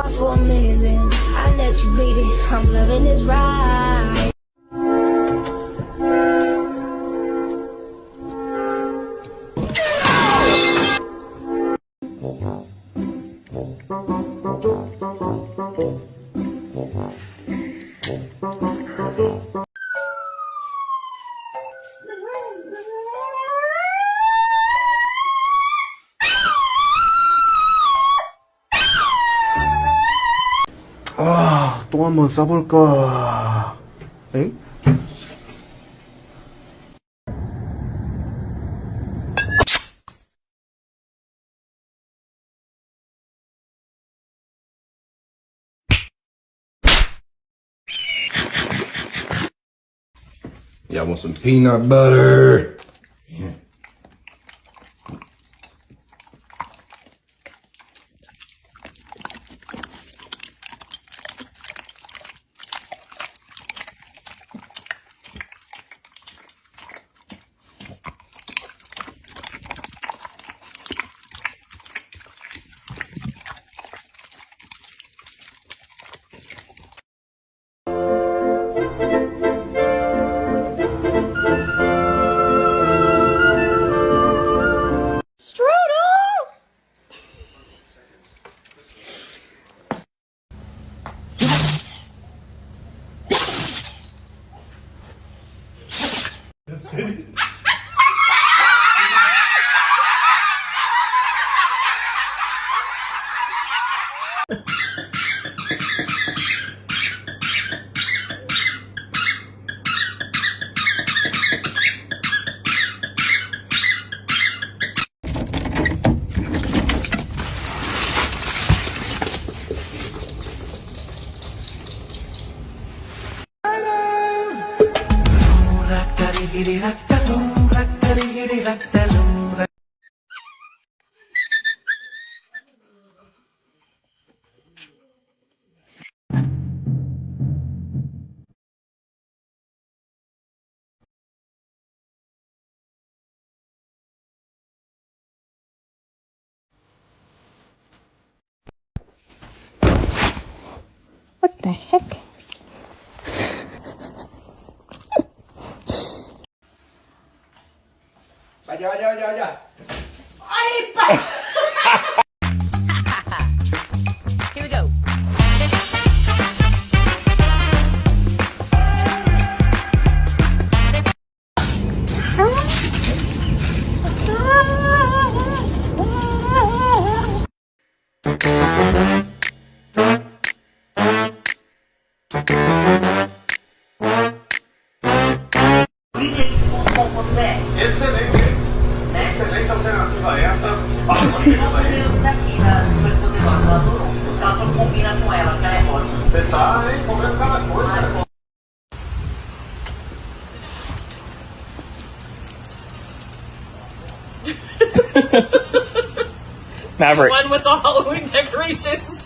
lost for a minute, then I let you beat it. I'm loving this ride. 아, 또 한번 싸볼까? 엥? Yeah, I want some peanut butter. Yeah. What the heck? Vaya. Here we go. Excelente alternativa essa. Você tá, hein? Comendo cada coisa. Maverick. One with the Halloween decoration.